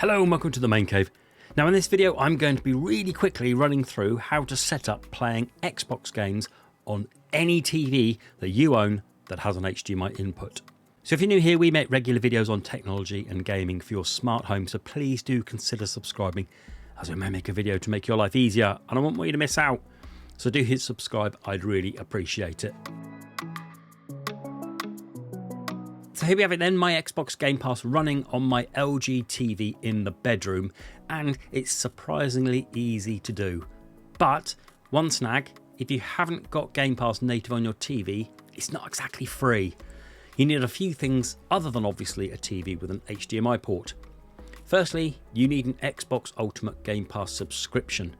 Hello and welcome to the Main Cave. Now in this video I'm going to be really quickly running through how to set up playing Xbox games on any TV that you own that has an HDMI input. So if you're new here, we make regular videos on technology and gaming for your smart home, so please do consider subscribing, as we may make a video to make your life easier and I won't want you to miss out. So do hit subscribe, I'd really appreciate it. So here we have it then, my Xbox Game Pass running on my LG TV in the bedroom, and it's surprisingly easy to do. But one snag, if you haven't got Game Pass native on your TV, it's not exactly free. You need a few things other than obviously a TV with an HDMI port. Firstly, you need an Xbox Ultimate Game Pass subscription.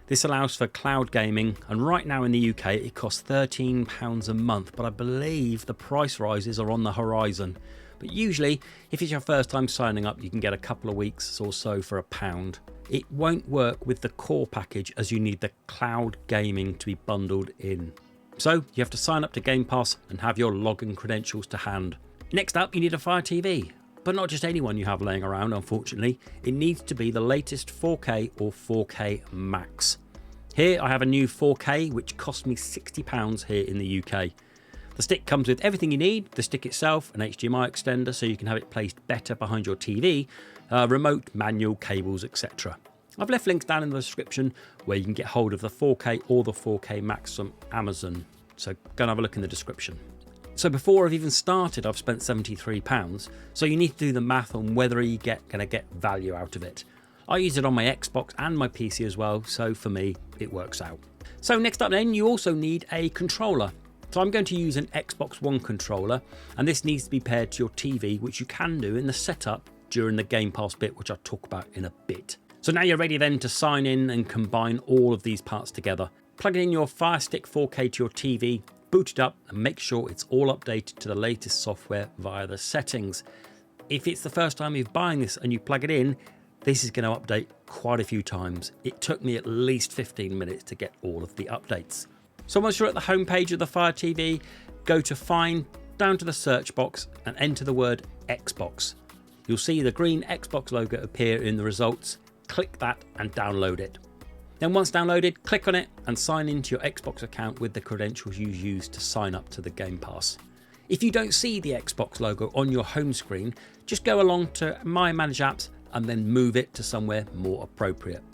This allows for cloud gaming, and right now in the UK it costs £13 a month, but I believe the price rises are on the horizon. But usually, if it's your first time signing up, you can get a couple of weeks or so for £1. It won't work with the core package as you need the cloud gaming to be bundled in. So you have to sign up to Game Pass and have your login credentials to hand. Next up, you need a Fire TV. But not just anyone you have laying around, unfortunately. It needs to be the latest 4K or 4K Max. Here I have a new 4K which cost me £60 here in the UK. The stick comes with everything you need, the stick itself, an HDMI extender so you can have it placed better behind your TV, remote, manual, cables, etc. I've left links down in the description where you can get hold of the 4K or the 4K Max from Amazon, so go and have a look in the description. So before I've even started, I've spent £73, so you need to do the math on whether you're going to get value out of it. I use it on my Xbox and my PC as well, so for me, it works out. So next up then, you also need a controller. So I'm going to use an Xbox One controller, and this needs to be paired to your TV, which you can do in the setup during the Game Pass bit, which I'll talk about in a bit. So now you're ready then to sign in and combine all of these parts together. Plug in your Fire Stick 4K to your TV, boot it up and make sure it's all updated to the latest software via the settings. If it's the first time you're buying this and you plug it in, this is going to update quite a few times. It took me at least 15 minutes to get all of the updates. So once you're at the home page of the Fire TV, go to Find, down to the search box and enter the word Xbox. You'll see the green Xbox logo appear in the results. Click that and download it. Then once downloaded, click on it and sign into your Xbox account with the credentials you used to sign up to the Game Pass. If you don't see the Xbox logo on your home screen, just go along to My Manage Apps and then move it to somewhere more appropriate.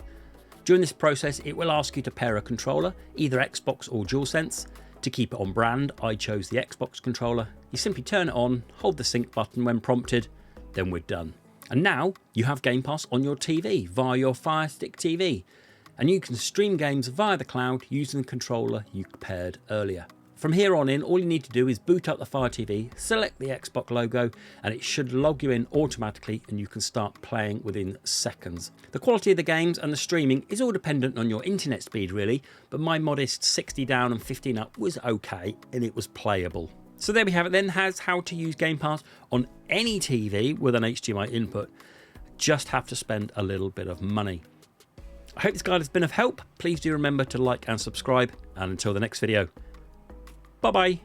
During this process, it will ask you to pair a controller, either Xbox or DualSense. To keep it on brand, I chose the Xbox controller. You simply turn it on, hold the sync button when prompted, then we're done. And now you have Game Pass on your TV via your Fire Stick TV. And you can stream games via the cloud using the controller you paired earlier. From here on in, all you need to do is boot up the Fire TV, select the Xbox logo, and it should log you in automatically and you can start playing within seconds. The quality of the games and the streaming is all dependent on your internet speed really, but my modest 60 down and 15 up was okay and it was playable. So there we have it then, has how to use Game Pass on any TV with an HDMI input. Just have to spend a little bit of money. I hope this guide has been of help. Please do remember to like and subscribe, and until the next video, bye bye.